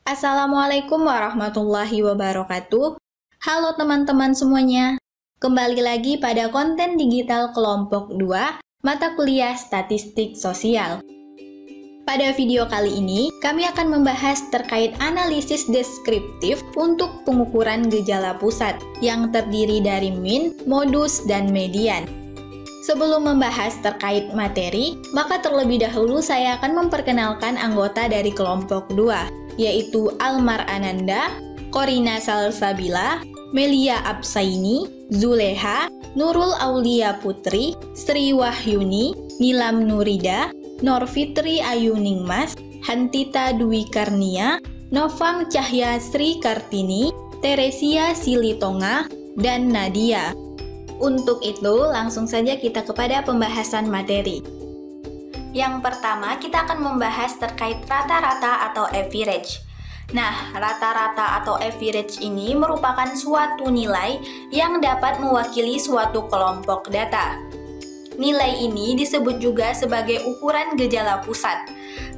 Assalamualaikum warahmatullahi wabarakatuh. Halo teman-teman semuanya. Kembali lagi pada konten digital kelompok 2, mata kuliah Statistik Sosial. Pada video kali ini, kami akan membahas terkait analisis deskriptif untuk pengukuran gejala pusat yang terdiri dari min, modus, dan median. Sebelum membahas terkait materi, maka terlebih dahulu saya akan memperkenalkan anggota dari kelompok 2, yaitu Almar Ananda, Korina Salsabila, Melia Absaini, Zuleha, Nurul Aulia Putri, Sri Wahyuni, Nilam Nurida, Norfitri Ayu Ningmas, Hantita Dwi Karnia, Novang Cahya Sri Kartini, Teresia Silitonga, dan Nadia. Untuk itu, langsung saja kita kepada pembahasan materi. Yang pertama, kita akan membahas terkait rata-rata atau average. Nah, rata-rata atau average ini merupakan suatu nilai yang dapat mewakili suatu kelompok data. Nilai ini disebut juga sebagai ukuran gejala pusat,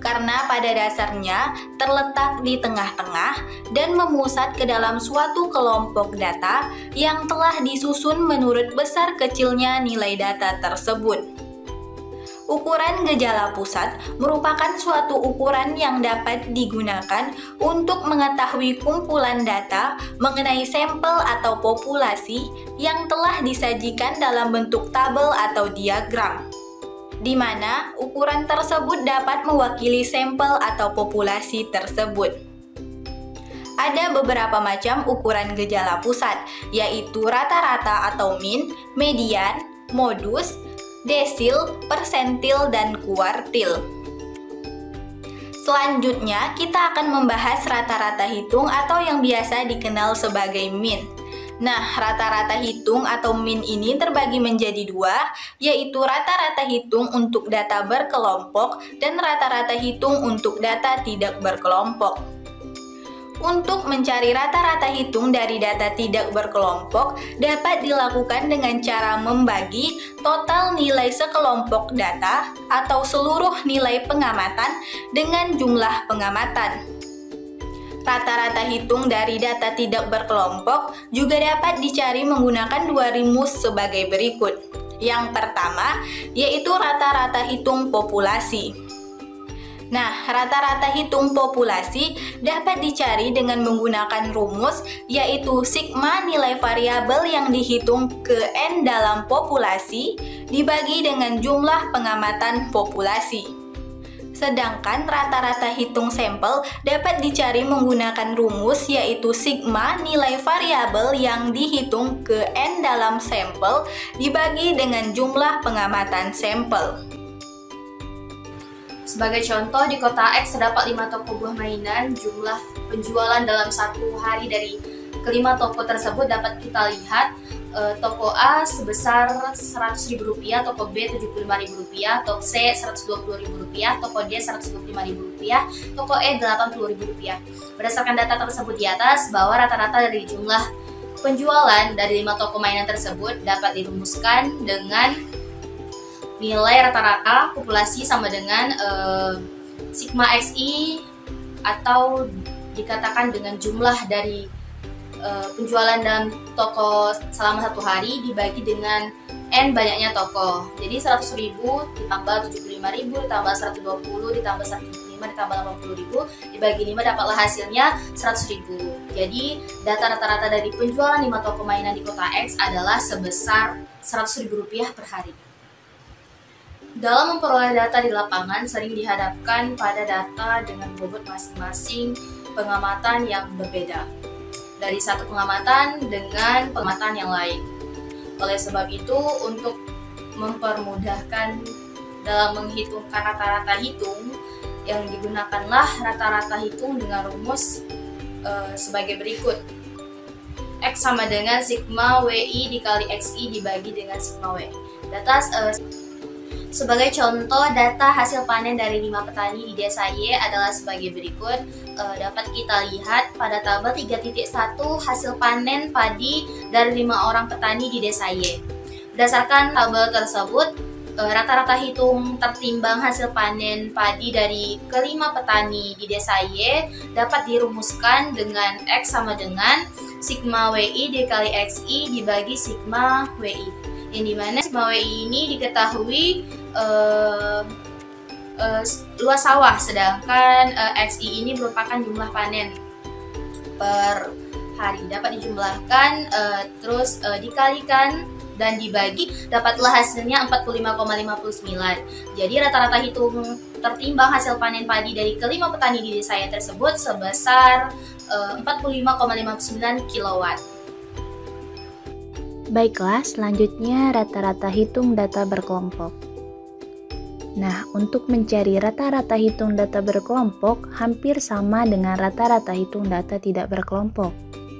karena pada dasarnya terletak di tengah-tengah dan memusat ke dalam suatu kelompok data yang telah disusun menurut besar kecilnya nilai data tersebut. Ukuran gejala pusat merupakan suatu ukuran yang dapat digunakan untuk mengetahui kumpulan data mengenai sampel atau populasi yang telah disajikan dalam bentuk tabel atau diagram, di mana ukuran tersebut dapat mewakili sampel atau populasi tersebut. Ada beberapa macam ukuran gejala pusat, yaitu rata-rata atau min, median, modus, desil, persentil, dan kuartil. Selanjutnya, kita akan membahas rata-rata hitung atau yang biasa dikenal sebagai min. Nah, rata-rata hitung atau min ini terbagi menjadi dua, yaitu rata-rata hitung untuk data berkelompok dan rata-rata hitung untuk data tidak berkelompok. Untuk mencari rata-rata hitung dari data tidak berkelompok dapat dilakukan dengan cara membagi total nilai sekelompok data atau seluruh nilai pengamatan dengan jumlah pengamatan. Rata-rata hitung dari data tidak berkelompok juga dapat dicari menggunakan dua rumus sebagai berikut. Yang pertama, yaitu rata-rata hitung populasi. Nah, rata-rata hitung populasi dapat dicari dengan menggunakan rumus, yaitu sigma nilai variabel yang dihitung ke N dalam populasi dibagi dengan jumlah pengamatan populasi. Sedangkan rata-rata hitung sampel dapat dicari menggunakan rumus, yaitu sigma nilai variabel yang dihitung ke N dalam sampel dibagi dengan jumlah pengamatan sampel. Sebagai contoh, di kota X terdapat 5 toko buah mainan. Jumlah penjualan dalam satu hari dari kelima toko tersebut dapat kita lihat. Toko A sebesar Rp100.000, toko B Rp75.000, toko C Rp120.000, toko D Rp125.000, toko E Rp80.000. Berdasarkan data tersebut di atas, bahwa rata-rata dari jumlah penjualan dari 5 toko mainan tersebut dapat dirumuskan dengan nilai rata-rata populasi sama dengan sigma xi, atau dikatakan dengan jumlah dari penjualan dalam toko selama satu hari dibagi dengan N banyaknya toko. Jadi 100.000 ditambah 75.000 ditambah 120 ditambah 175 ditambah 80.000 dibagi 5 dapatlah hasilnya 100.000. Jadi data rata-rata dari penjualan 5 toko mainan di kota X adalah sebesar Rp100.000 per hari. Dalam memperoleh data di lapangan, sering dihadapkan pada data dengan bobot masing-masing pengamatan yang berbeda dari satu pengamatan dengan pengamatan yang lain. Oleh sebab itu, untuk mempermudahkan dalam menghitungkan rata-rata hitung, yang digunakanlah rata-rata hitung dengan rumus sebagai berikut. X sama dengan sigma WI dikali XI dibagi dengan sigma WI. Sebagai contoh, data hasil panen dari 5 petani di desa Y adalah sebagai berikut. Dapat kita lihat pada tabel 3.1 hasil panen padi dari 5 orang petani di desa Y. Berdasarkan tabel tersebut, rata-rata hitung tertimbang hasil panen padi dari kelima petani di desa Y dapat dirumuskan dengan X sama dengan sigma WI dikali XI dibagi sigma WI, yang dimana sigma WI ini diketahui luas sawah, sedangkan XI ini merupakan jumlah panen per hari. Dapat dijumlahkan terus dikalikan dan dibagi, dapatlah hasilnya 45,59. Jadi rata-rata hitung tertimbang hasil panen padi dari kelima petani di desa saya tersebut sebesar 45,59 kW. Baiklah, selanjutnya rata-rata hitung data berkelompok. Nah, untuk mencari rata-rata hitung data berkelompok hampir sama dengan rata-rata hitung data tidak berkelompok.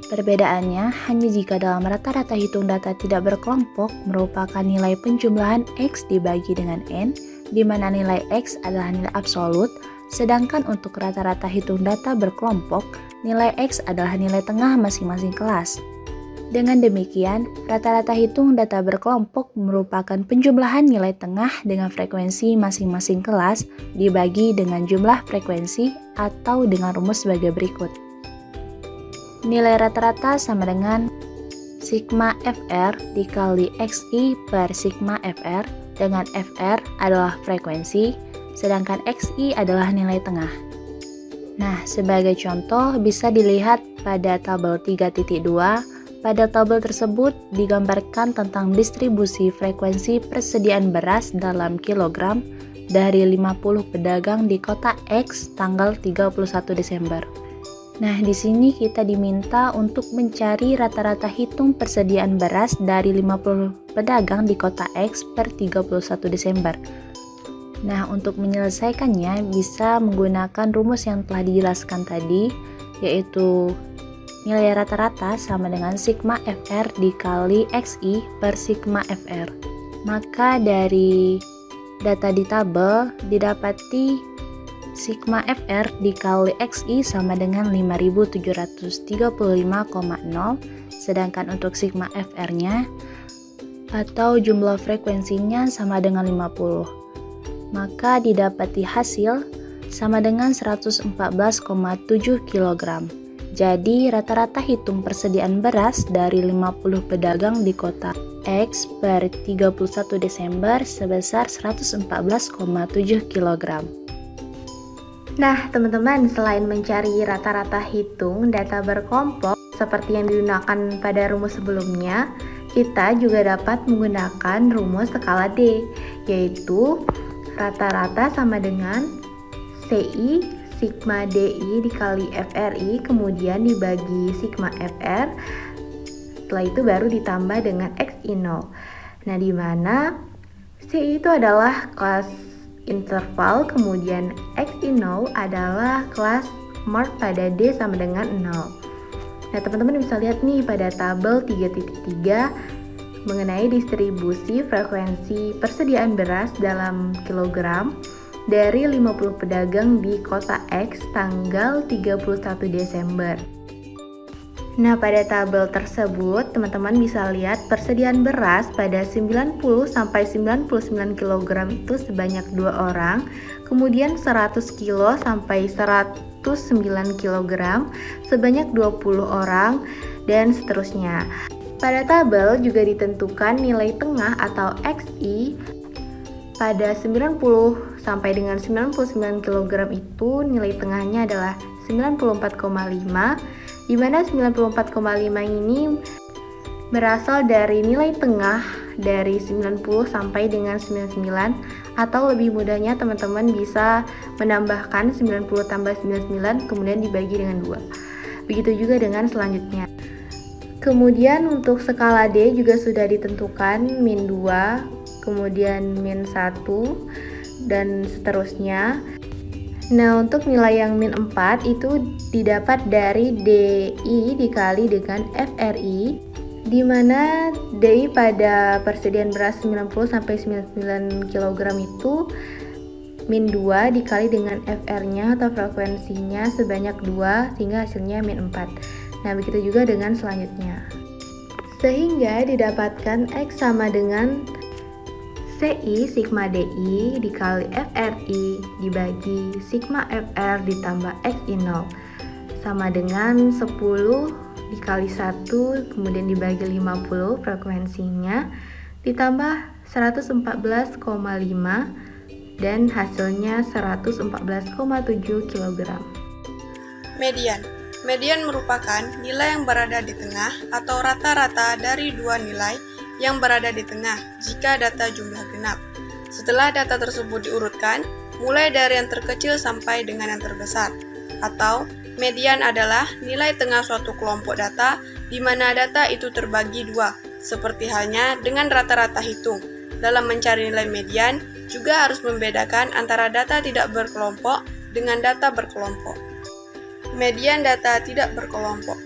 Perbedaannya hanya jika dalam rata-rata hitung data tidak berkelompok merupakan nilai penjumlahan X dibagi dengan N, di mana nilai X adalah nilai absolut, sedangkan untuk rata-rata hitung data berkelompok, nilai X adalah nilai tengah masing-masing kelas. Dengan demikian, rata-rata hitung data berkelompok merupakan penjumlahan nilai tengah dengan frekuensi masing-masing kelas dibagi dengan jumlah frekuensi atau dengan rumus sebagai berikut. Nilai rata-rata sama dengan sigma FR dikali XI per sigma FR, dengan FR adalah frekuensi, sedangkan XI adalah nilai tengah. Nah, sebagai contoh bisa dilihat pada tabel 3.2. Pada tabel tersebut digambarkan tentang distribusi frekuensi persediaan beras dalam kilogram dari 50 pedagang di kota X tanggal 31 Desember. Nah, di sini kita diminta untuk mencari rata-rata hitung persediaan beras dari 50 pedagang di kota X per 31 Desember. Nah, untuk menyelesaikannya bisa menggunakan rumus yang telah dijelaskan tadi, yaitu nilai rata-rata sama dengan sigma FR dikali XI per sigma FR. Maka dari data di tabel didapati sigma FR dikali XI sama dengan 5735,0, sedangkan untuk sigma FR-nya atau jumlah frekuensinya sama dengan 50. Maka didapati hasil sama dengan 114,7 kg. Jadi rata-rata hitung persediaan beras dari 50 pedagang di kota X per 31 Desember sebesar 114,7 kg. Nah, teman-teman, selain mencari rata-rata hitung data berkelompok seperti yang digunakan pada rumus sebelumnya, kita juga dapat menggunakan rumus skala D, yaitu rata-rata sama dengan CI sigma DI dikali FRI kemudian dibagi sigma FR. Setelah itu baru ditambah dengan XI0. Nah, di mana CI itu adalah kelas interval, kemudian XI0 adalah kelas mark pada D sama dengan 0. Nah, teman-teman bisa lihat nih pada tabel 3.3 mengenai distribusi frekuensi persediaan beras dalam kilogram dari 50 pedagang di kota X tanggal 31 Desember. Nah, pada tabel tersebut teman-teman bisa lihat persediaan beras pada 90 sampai 99 kg itu sebanyak 2 orang, kemudian 100 kg sampai 109 kg sebanyak 20 orang, dan seterusnya. Pada tabel juga ditentukan nilai tengah atau XI pada 90 sampai dengan 99 kg itu nilai tengahnya adalah 94,5, di mana 94,5 ini berasal dari nilai tengah dari 90 sampai dengan 99, atau lebih mudahnya teman-teman bisa menambahkan 90 tambah 99 kemudian dibagi dengan 2. Begitu juga dengan selanjutnya. Kemudian untuk skala D juga sudah ditentukan min 2, kemudian min 1, dan seterusnya. Nah, untuk nilai yang min 4 itu didapat dari DI dikali dengan FRI, di mana DI pada persediaan beras 90 sampai 99 kg itu min 2 dikali dengan FR-nya atau frekuensinya sebanyak 2 sehingga hasilnya min 4. Nah, begitu juga dengan selanjutnya. Sehingga didapatkan X sama dengan CI sigma DI dikali FRI dibagi sigma FR ditambah XI0 sama dengan 10 dikali 1 kemudian dibagi 50 frekuensinya ditambah 114,5 dan hasilnya 114,7 kg. Median merupakan nilai yang berada di tengah atau rata-rata dari dua nilai yang berada di tengah jika data jumlah genap. Setelah data tersebut diurutkan, mulai dari yang terkecil sampai dengan yang terbesar. Atau, median adalah nilai tengah suatu kelompok data di mana data itu terbagi dua, seperti halnya dengan rata-rata hitung. Dalam mencari nilai median, juga harus membedakan antara data tidak berkelompok dengan data berkelompok. Median data tidak berkelompok.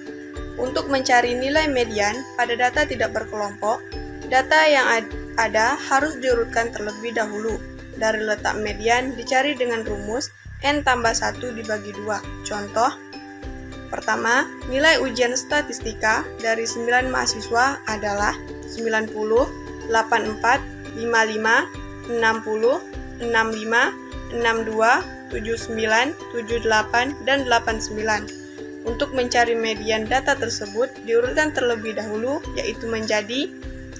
Untuk mencari nilai median pada data tidak berkelompok, data yang ada harus diurutkan terlebih dahulu. Dari letak median dicari dengan rumus N tambah 1 dibagi 2. Contoh, pertama, nilai ujian statistika dari 9 mahasiswa adalah 90, 84, 55, 60, 65, 62, 79, 78, dan 89. Untuk mencari median data tersebut diurutkan terlebih dahulu, yaitu menjadi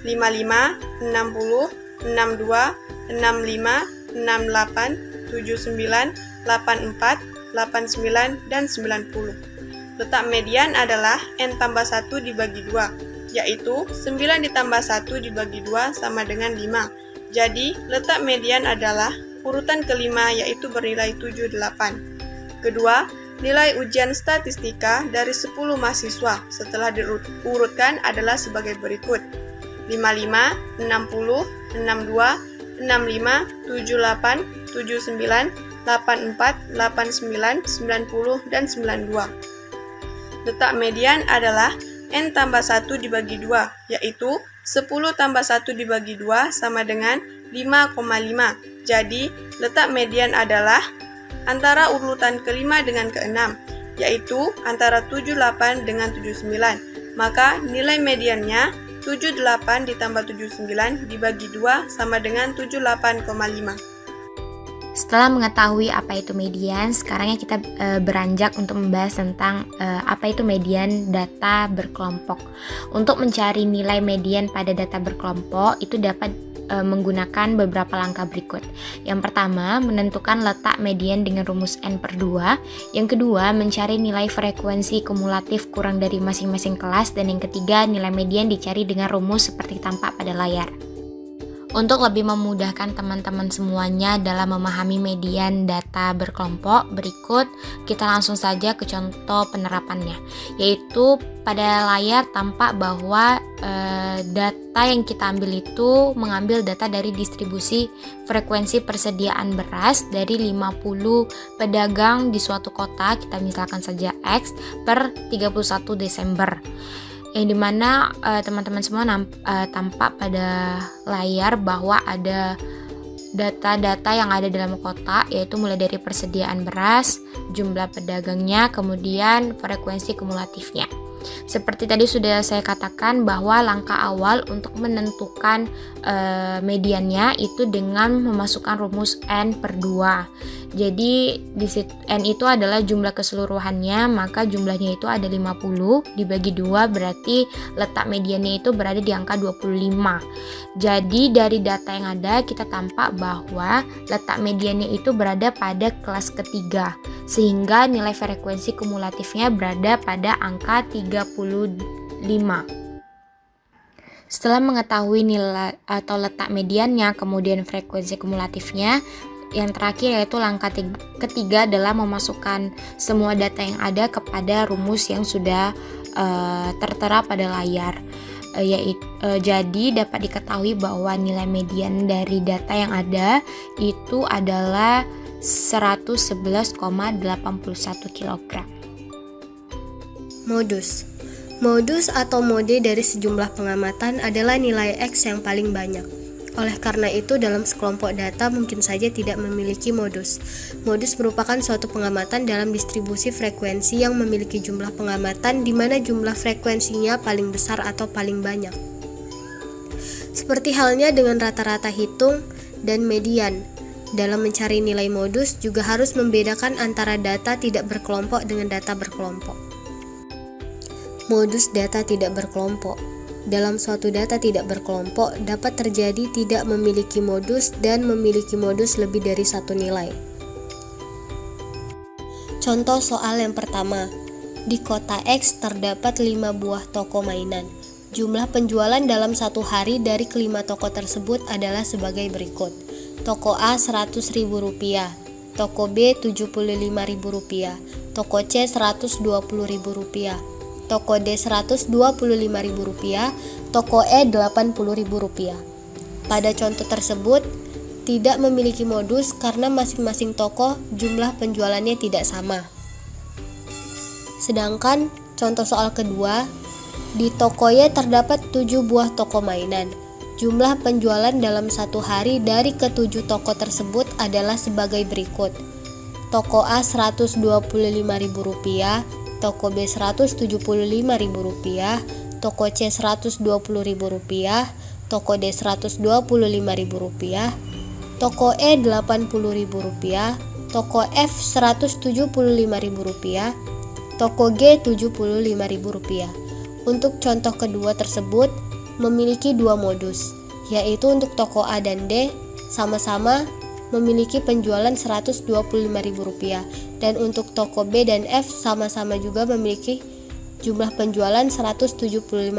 55, 60, 62, 65, 68, 79, 84, 89, dan 90. Letak median adalah N tambah 1 dibagi 2, yaitu 9 ditambah 1 dibagi 2 sama dengan 5. Jadi, letak median adalah urutan kelima yaitu bernilai 78. Kedua, nilai ujian statistika dari 10 mahasiswa setelah diurutkan adalah sebagai berikut. 55, 60, 62, 65, 78, 79, 84, 89, 90, dan 92. Letak median adalah N tambah 1 dibagi 2, yaitu 10 tambah 1 dibagi 2 sama dengan 5,5. Jadi, letak median adalah antara urutan kelima dengan keenam, yaitu antara 78 dengan 79. Maka, nilai mediannya 78 ditambah 79 dibagi 2 sama dengan 78,5. Setelah mengetahui apa itu median, sekarang kita beranjak untuk membahas tentang apa itu median data berkelompok. Untuk mencari nilai median pada data berkelompok, itu dapat menggunakan beberapa langkah berikut. Yang pertama, menentukan letak median dengan rumus N/2. Yang kedua, mencari nilai frekuensi kumulatif kurang dari masing-masing kelas. Dan yang ketiga, nilai median dicari dengan rumus seperti tampak pada layar. Untuk lebih memudahkan teman-teman semuanya dalam memahami median data berkelompok, berikut kita langsung saja ke contoh penerapannya. Yaitu pada layar tampak bahwa data yang kita ambil itu mengambil data dari distribusi frekuensi persediaan beras dari 50 pedagang di suatu kota, kita misalkan saja X, per 31 Desember. Yang dimana teman-teman semua tampak pada layar bahwa ada data-data yang ada dalam kotak, yaitu mulai dari persediaan beras, jumlah pedagangnya, kemudian frekuensi kumulatifnya. Seperti tadi sudah saya katakan bahwa langkah awal untuk menentukan mediannya itu dengan memasukkan rumus N/2. Jadi N itu adalah jumlah keseluruhannya, maka jumlahnya itu ada 50 dibagi 2 berarti letak mediannya itu berada di angka 25. Jadi dari data yang ada kita tampak bahwa letak mediannya itu berada pada kelas ketiga, sehingga nilai frekuensi kumulatifnya berada pada angka 35. Setelah mengetahui nilai atau letak mediannya, kemudian frekuensi kumulatifnya, yang terakhir yaitu langkah ketiga adalah memasukkan semua data yang ada kepada rumus yang sudah tertera pada layar. Jadi dapat diketahui bahwa nilai median dari data yang ada itu adalah 111,81 kg. Modus atau mode dari sejumlah pengamatan adalah nilai X yang paling banyak. Oleh karena itu, dalam sekelompok data mungkin saja tidak memiliki modus. Modus merupakan suatu pengamatan dalam distribusi frekuensi yang memiliki jumlah pengamatan di mana jumlah frekuensinya paling besar atau paling banyak. Seperti halnya dengan rata-rata hitung dan median. Dalam mencari nilai modus juga harus membedakan antara data tidak berkelompok dengan data berkelompok. Modus data tidak berkelompok. Dalam suatu data tidak berkelompok dapat terjadi tidak memiliki modus dan memiliki modus lebih dari satu nilai. Contoh soal yang pertama. Di kota X terdapat 5 buah toko mainan. Jumlah penjualan dalam satu hari dari kelima toko tersebut adalah sebagai berikut. Toko A Rp100.000, toko B Rp75.000, toko C Rp120.000, toko D Rp125.000, toko E Rp80.000. Pada contoh tersebut tidak memiliki modus karena masing-masing toko jumlah penjualannya tidak sama. Sedangkan contoh soal kedua, di toko Y terdapat 7 buah toko mainan. Jumlah penjualan dalam satu hari dari ketujuh toko tersebut adalah sebagai berikut. Toko A Rp125.000, toko B Rp175.000, toko C Rp120.000, toko D Rp125.000, toko E Rp80.000, toko F Rp175.000, toko G Rp75.000. Untuk contoh kedua tersebut memiliki dua modus, yaitu untuk toko A dan D sama-sama memiliki penjualan Rp125.000 dan untuk toko B dan F sama-sama juga memiliki jumlah penjualan Rp175.000.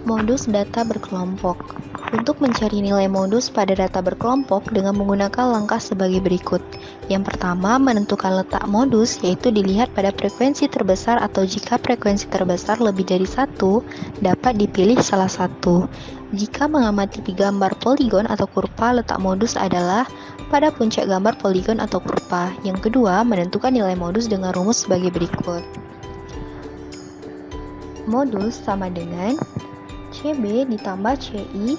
Modus data berkelompok. Untuk mencari nilai modus pada data berkelompok dengan menggunakan langkah sebagai berikut. Yang pertama, menentukan letak modus, yaitu dilihat pada frekuensi terbesar atau jika frekuensi terbesar lebih dari satu, dapat dipilih salah satu. Jika mengamati gambar poligon atau kurva, letak modus adalah pada puncak gambar poligon atau kurva. Yang kedua, menentukan nilai modus dengan rumus sebagai berikut. Modus sama dengan CB ditambah CI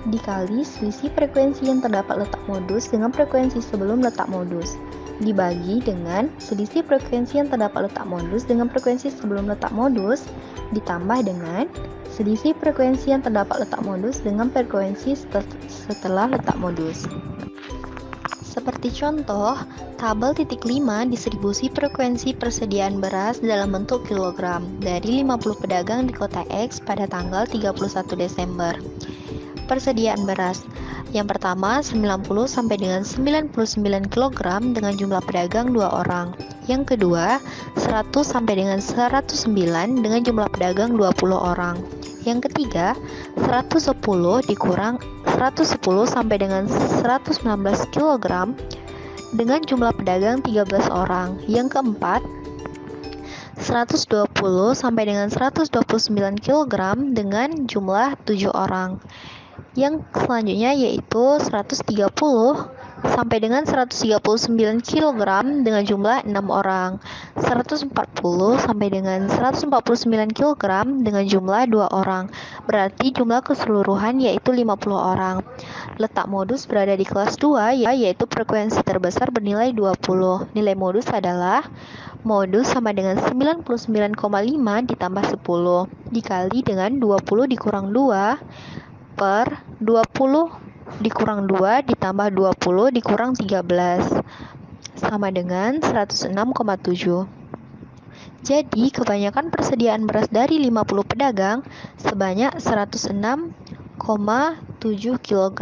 dikali selisih frekuensi yang terdapat letak modus dengan frekuensi sebelum letak modus dibagi dengan selisih frekuensi yang terdapat letak modus dengan frekuensi sebelum letak modus ditambah dengan selisih frekuensi yang terdapat letak modus dengan frekuensi setelah letak modus. Seperti contoh, tabel titik 5 distribusi frekuensi persediaan beras dalam bentuk kilogram dari 50 pedagang di kota X pada tanggal 31 Desember. Persediaan beras. Yang pertama 90 sampai dengan 99 kg dengan jumlah pedagang 2 orang. Yang kedua 100 sampai dengan 109 dengan jumlah pedagang 20 orang. Yang ketiga 110 dikurang 110 sampai dengan 119 kg dengan jumlah pedagang 13 orang. Yang keempat 120 sampai dengan 129 kg dengan jumlah 7 orang. Yang selanjutnya yaitu 130 sampai dengan 139 kg dengan jumlah 6 orang. 140 sampai dengan 149 kg dengan jumlah 2 orang. Berarti jumlah keseluruhan yaitu 50 orang. Letak modus berada di kelas 2 yaitu frekuensi terbesar bernilai 20. Nilai modus adalah modus sama dengan 99,5 ditambah 10 dikali dengan 20 dikurang 2 per 20 dikurang 2 ditambah 20 dikurang 13 sama dengan 106,7. Jadi kebanyakan persediaan beras dari 50 pedagang sebanyak 106,7 kg.